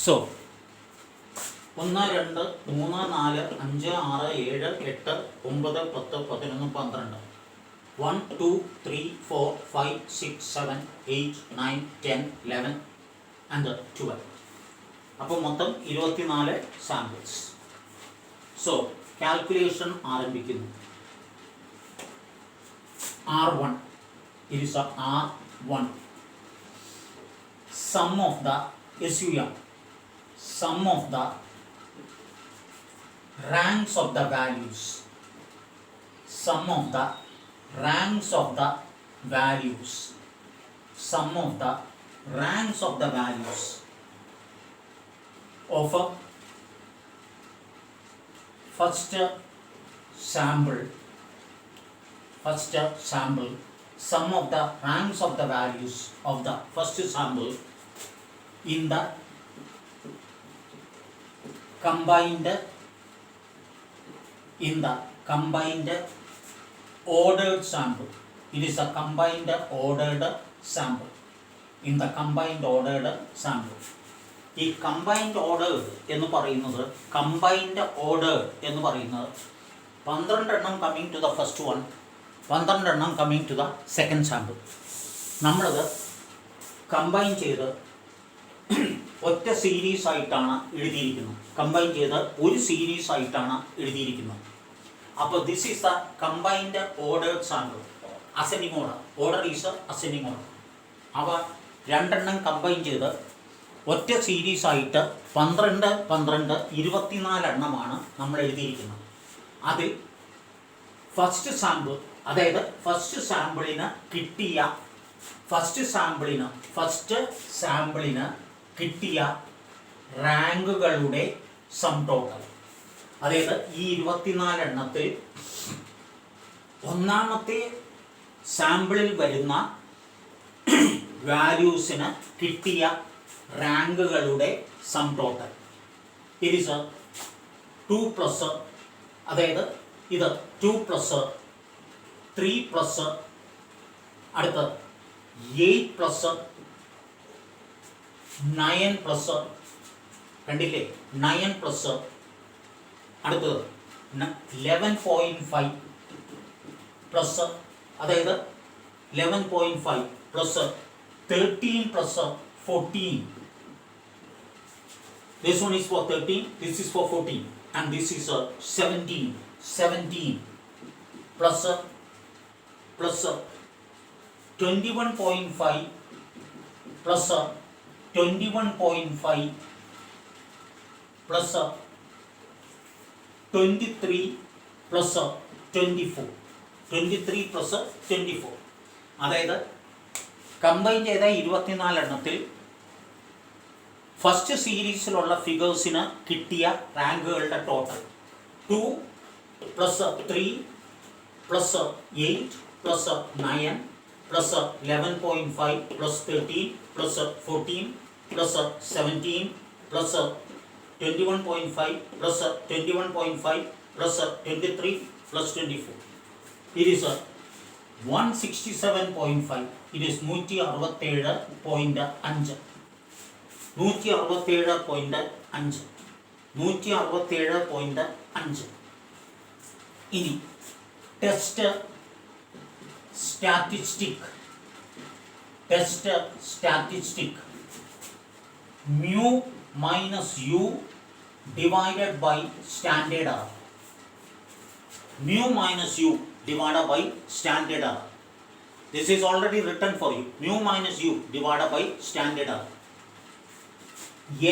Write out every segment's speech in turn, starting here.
So 1, 2, 3, 4, 5, 6, 7, 8, 9, 10, 11, 12. 1, 2, 3, 4, 5, 6, 7, 8, 9, 10, 11 and 12. അപ്പോൾ മൊത്തം 24 samples. So calculation ആരംഭിക്കുന്നു. R1, it is a R1. Sum of the SUM, sum of the ranks of the values, sum of the ranks of the values, sum of the ranks of the values of a first sample, sum of the ranks of the values of the first sample in the combined ordered sample. It is a combined ordered sample. In the combined ordered sample. ഈ combined ordered എന്ന് പറയുന്നത് 12 എണ്ണം coming to the first one, 12 എണ്ണം coming to the second sample. നമ്മളത് combine ചെയ്ത് ഒറ്റ series ആയിട്ടാണ് എഴുതിയിരിക്കുന്നത്. കമ്പൈൻ ചെയ്ത് ഒരു സീരീസ് ആയിട്ടാണ് എഴുതിയിരിക്കുന്നത്. അപ്പോൾ this is the combined ordered sample. Ascending order, order is ascending order. അവ രണ്ടെണ്ണം കമ്പൈൻ ചെയ്ത് ഒറ്റ സീരീസ് ആയിട്ട് 12, 12, 24 എണ്ണമാണ് നമ്മൾ എഴുതിയിരിക്കുന്നത്. അതിൽ ഫസ്റ്റ് സാമ്പിൾ, അതായത് ഫസ്റ്റ് സാമ്പിളിന് കിട്ടിയ റാങ്കുകളുടെ സം ടോട്ടൽ. അതായത് ഈ 24 എണ്ണത്തിൽ ഒന്നാമത്തെ സാമ്പിളിൽ വരുന്ന വാല്യൂസിന് കിട്ടിയ റാങ്കുകളുടെ sum total. It is 2 plus, അതായത് ഇത് 2 പ്ലസ് 3 പ്ലസ് അടുത്ത് 8 പ്ലസ് 9 പ്ലസ്, കണ്ടില്ലേ, 9 പ്ലസ് അടുത്തത് 11.5 പ്ലസ്, അതായത് 11.5 plus 13 plus 14. This one is for 13, this is for 14, and this is 17 plus 21.5 plus 21.5 plus 23 plus 24, 23 plus 24. അതായത് കമ്പൈൻ ചെയ്ത 24 എണ്ണത്തിൽ ഫസ്റ്റ് സീരീസിലുള്ള ഫിഗേഴ്സിന് കിട്ടിയ റാങ്കുകളുടെ total 2 plus 3 plus 8 plus 9 plus 11.5 plus 13 plus 14 plus 17 plus 21.5 plus 21.5 plus 23 plus 24. It is 167.5. It is 167.5. 167.5. ഇനി test statistic mu minus u divided by standard error. Mu minus u divided by standard error. This is already written for you. Mu minus u divided by standard error.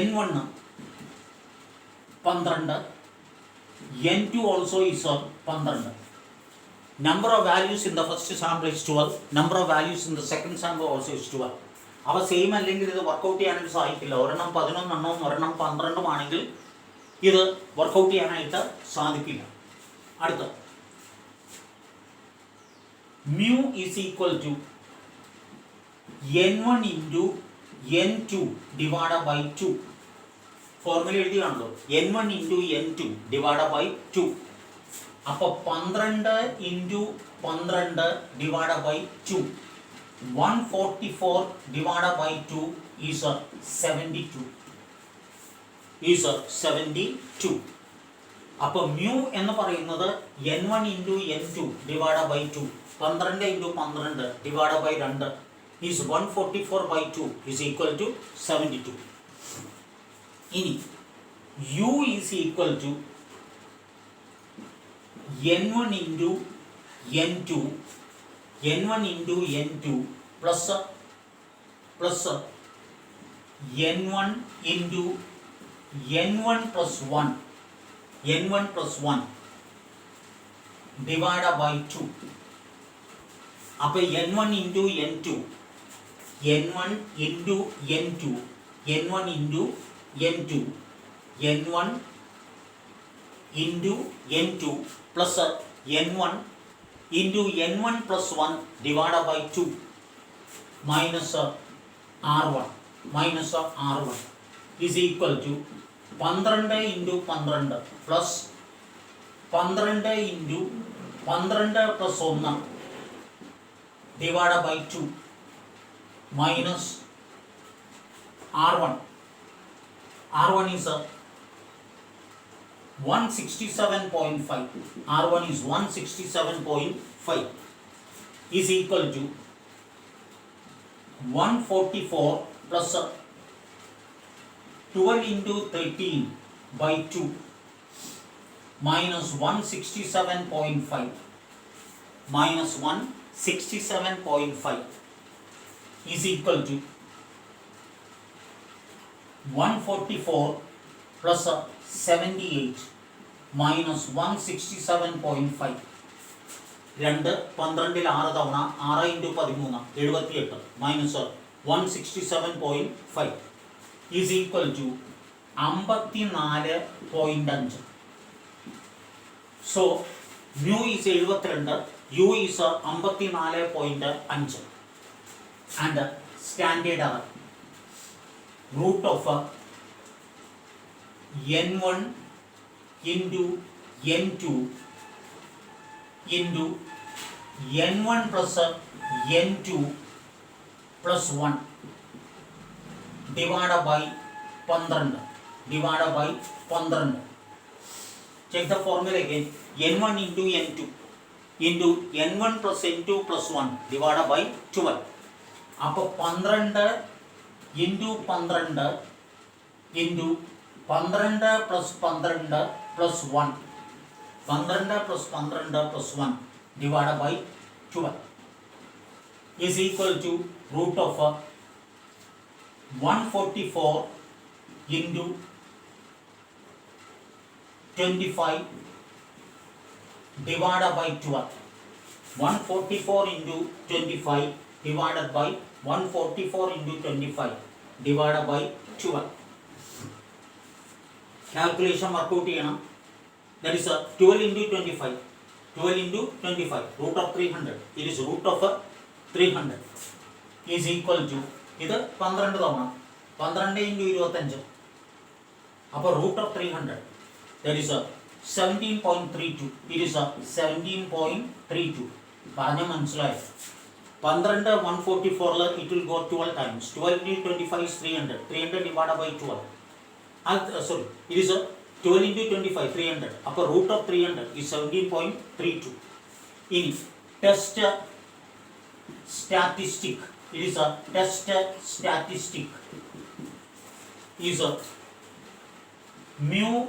N1 12, N2 also is 12. Number of values in the first sample is 12. Number of values in the second sample also is 12. അവ same അല്ലെങ്കിൽ ഇത് workout ചെയ്യാനായിട്ട് സാധിക്കില്ല. ഒരെണ്ണം 11 എണ്ണവും ഒരെണ്ണം 12 ആണെങ്കിൽ ഇത് വർക്കൗട്ട് ചെയ്യാനായിട്ട് സാധിക്കില്ല. അടുത്ത mu is equal to n1 into n2 divided by 2. Formula എഴുതിയാണല്ലോ, n1 into n2 divided by 2. അപ്പോൾ 12 into 12 divided by 2. 144 divided by 2 is 72. is 72. അപ്പോൾ മ്യൂ എന്ന് പറയുന്നത് n1 into n2 divide by 2, 12 into 12 divide by 2 is 144 by 2 is equal to 72. ഇനി u is equal to n1 into n2 plus n1 into n1 plus 1 divide by 2. അപ്പോൾ n1 into n2 n1 into n2 n1 into n2 n1 into n2 plus n1 into n1 plus 1 divide by 2 minus r1 is equal to 12 into 12 plus 12 into 12 plus 1 divide by 2 minus r1 is 167.5. r1 is 167.5 is equal to 144 plus 12 into 13 by 2 minus 167.5 minus 167.5 is equal to 144 plus 78 minus 167.5. 2 12 6 തവണ 6 into 13 78 minus 167.5 is equal to 54.5. So mu is 72, U is 54.5 and standard error root of n1 into n2 into n1 plus n2 plus 1 divided by 12. Check the formula again. n1 into n2 into n1 plus n2 plus 1 divided by 12. അപ്പോൾ 12 into 12 into 12 plus 12 plus 1 12 plus 12 plus 1 divided by 12 is equal to root of 144 into 25 divided by 12. 144 into 25 divided by 144 into 25 divided by 12. Calculation work out ചെയ്യണം. That is 12 into 25. 12 into 25 root of 300. It is root of 300 is equal to ഇത് 12 തവണ 12 into 25. അപ്പോൾ root of 300. That is 17.32. It is 17.32. പറഞ്ഞ മനസ്സിലായി. 12 144 it will go 12 times. 12 into 25 is 300. 300 divided by 12. Sorry, it is 12 into 25, 300. Upper root of 300 is 17.32. In test statistic, it is a test statistic is mu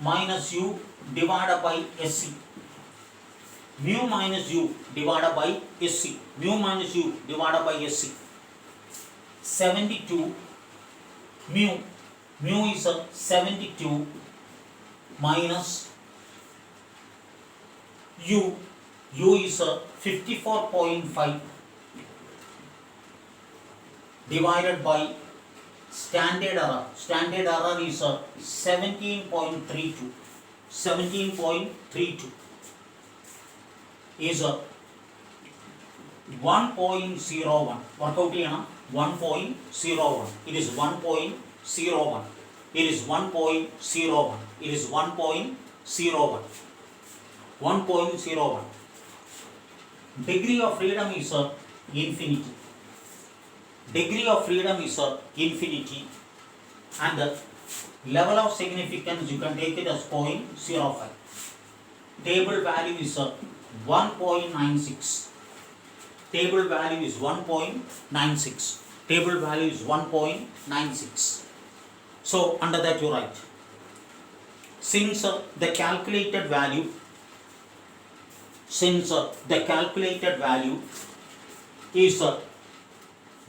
minus u divided by SC. Mu minus u divided by SC. Mu minus u divided by SC. 72 mu is 72 minus u is 54.5 divided by standard error is 17.32 is 1.01. work out ചെയ്യണം. 1.01. it is 1.01. It is 1.01. It is 1.01. 1.01. Degree of freedom is infinity. Degree of freedom is infinity, and Level of significance, you can take it as 0.05. Table value is 1.96. Table value is 1.96. Table value is 1.96. So under that you write, since the calculated value is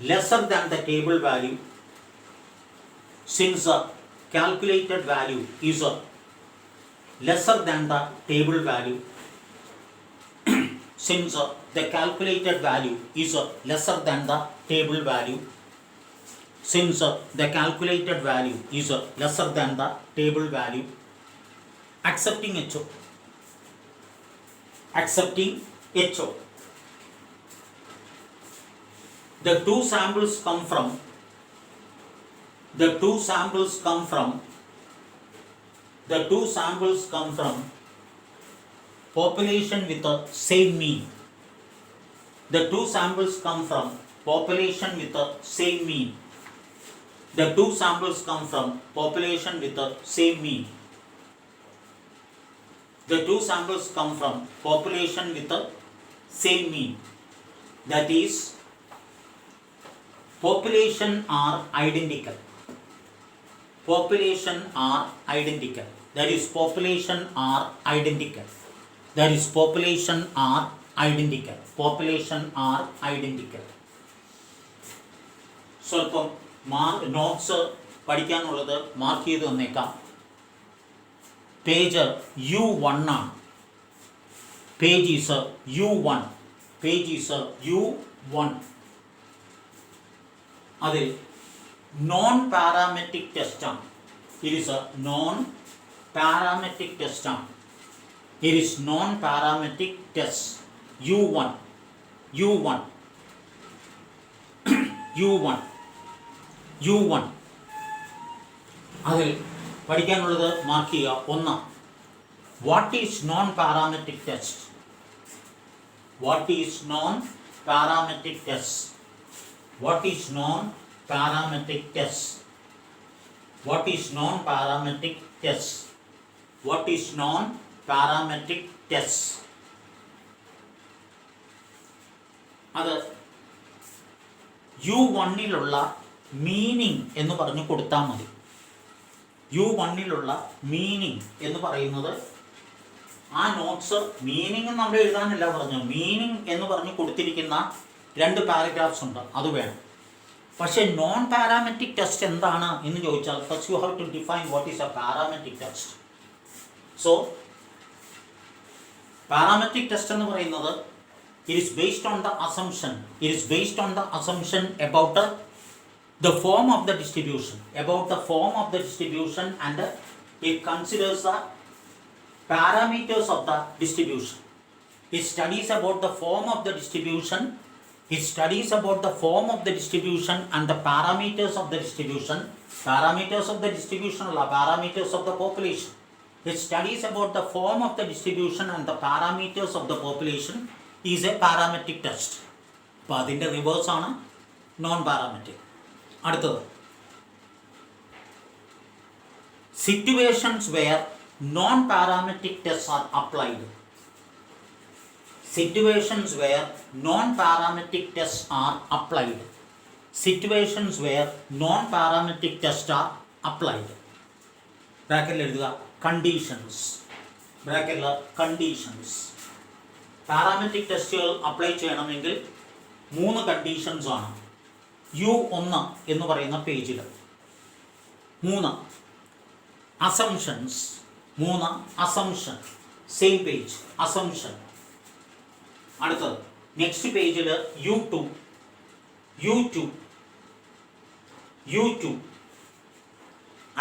lesser than the table value, since the calculated value is lesser than the table value, since the calculated value is lesser than the table value, since the calculated value is lesser than the table value, accepting HO, the two samples come from population with the same mean. The two samples come from population with the same mean. The two samples come from population with the same mean. The two samples come from population with the same mean. That is, population are identical. Population are identical. That is, population are identical. That is, population are identical. Population are identical. സ്വല്പം notes പഠിക്കാനുള്ളത് mark ചെയ്ത് തന്നേക്കാം. Page U1 ആണ്. Page is U1. Page is U1. അതിൽ non parametric ടെസ്റ്റാണ്. It is A non parametric ടെസ്റ്റാണ്. It is non-parametric test. U1. അതിൽ പഠിക്കാനുള്ളത് മാർക്ക് ചെയ്യുക. 1. What is non parametric test? What is non parametric test? What is non parametric test? What is non parametric test? What is non parametric test? അത് U1 meaning എന്ന് പറഞ്ഞു കൊടുത്താൽ മതി. U1 meaning എന്ന് പറയുന്നത് ആ നോട്ട്സ് മീനിങ് നമ്മൾ എഴുതാനല്ല പറഞ്ഞു, മീനിങ് എന്ന് പറഞ്ഞ് കൊടുത്തിരിക്കുന്ന 2 പാരഗ്രാഫ്സ് ഉണ്ട്, അത് വേണം. പക്ഷേ നോൺ പാരാമെട്രിക് ടെസ്റ്റ് എന്താണ് എന്ന് ചോദിച്ചാൽ first you have to define what is a parametric test. So parametric test എന്ന് പറയുന്നത് it is based on the assumption about the form of the distribution, and it considers the parameters of the distribution. It studies about the form of the distribution and the parameters of the distribution. Parameters of the distribution are parameters of the population. It studies about the form of the distribution and the parameters of the population is a parametric test. അപ്പോൾ അതിൻ്റെ reverse ആണ് non parametric. അടുത്തത്, situations where non parametric test are applied. Situations where non-parametric tests are applied. Situations where non-parametric tests are applied. ബ്രാക്കറ്റിൽ എഴുതുക conditions. Parametric ടെസ്റ്റുകൾ apply ചെയ്യണമെങ്കിൽ 3 conditions ആണ്. U1 എന്ന് പറയുന്ന പേജിൽ 3 അസംഷൻസ്. Same page, assumption. അടുത്തത് നെക്സ്റ്റ് പേജിൽ U2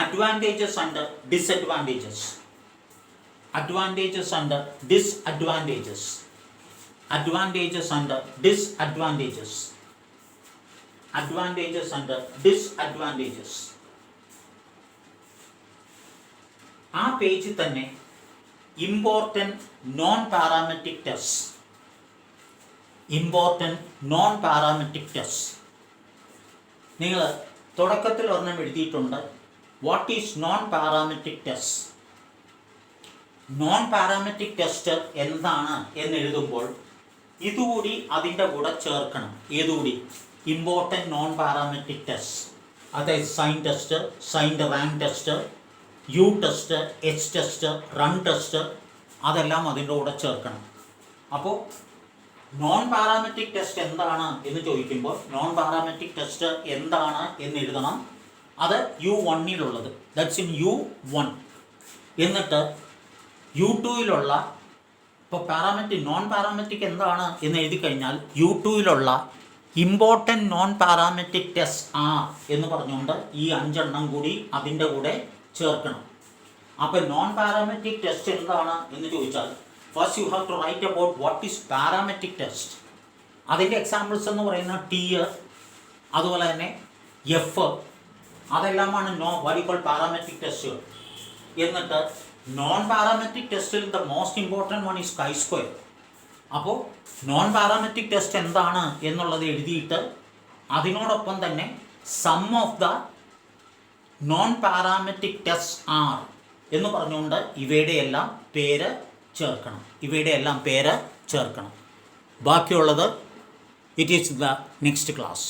advantages and disadvantages. Advantages and disadvantages. Advantages and disadvantages. Advantages and disadvantages. ആ പേജിൽ തന്നെ important non parametric test. Important non parametric test നിങ്ങൾ തുടക്കത്തിൽ ഒരെണ്ണം എഴുതിയിട്ടുണ്ട്. What is non parametric test? Non parametric test എന്താണ് എന്നെഴുതുമ്പോൾ ഇതുകൂടി അതിൻ്റെ കൂടെ ചേർക്കണം. ഏതുകൂടി? ഇമ്പോർട്ടൻറ്റ് നോൺ പാരാമെട്രിക് ടെസ്റ്റ്, അതായത് സൈൻ ടെസ്റ്റ്, സൈൻ്റെ rank test, U test, H test, run test, അതെല്ലാം അതിൻ്റെ കൂടെ ചേർക്കണം. അപ്പോൾ നോൺ പാരാമെട്രിക് ടെസ്റ്റ് എന്താണ് എന്ന് ചോദിക്കുമ്പോൾ നോൺ പാരാമെട്രിക് ടെസ്റ്റ് എന്താണ് എന്ന് എഴുതണം. അത് U1-ലുള്ളത്, ദാറ്റ്സ് ഇൻ U1. എന്നിട്ട് U2-ലുള്ള, ഇപ്പോൾ നോൺ പാരാമെട്രിക് എന്താണ് എന്ന് എഴുതി കഴിഞ്ഞാൽ U2-ലുള്ള ഇമ്പോർട്ടൻറ്റ് നോൺ പാരാമെട്രിക് ടെസ്റ്റ് എന്ന് പറഞ്ഞുകൊണ്ട് ഈ 5 എണ്ണം കൂടി അതിൻ്റെ കൂടെ ചേർക്കണം. അപ്പോൾ നോൺ പാരാമെട്രിക് ടെസ്റ്റ് എന്താണ് എന്ന് ചോദിച്ചാൽ first you have to write about what is parametric test. അതിൻ്റെ എക്സാമ്പിൾസ് എന്ന് പറയുന്ന T, അതുപോലെ തന്നെ F, അതെല്ലാമാണ് വാട്ട് യു കോൾ പാരാമെട്രിക് ടെസ്റ്റുകൾ. എന്നിട്ട് നോൺ പാരാമെട്രിക് ടെസ്റ്റിൽ the most important one is chi square. അപ്പോൾ നോൺ പാരാമെട്രിക് ടെസ്റ്റ് എന്താണ് എന്നുള്ളത് എഴുതിയിട്ട് അതിനോടൊപ്പം തന്നെ some of the non parametric test are എന്ന് പറഞ്ഞുകൊണ്ട് ഇവയുടെ എല്ലാം പേര് ചേർക്കണം. ബാക്കിയുള്ളത് it is the next class.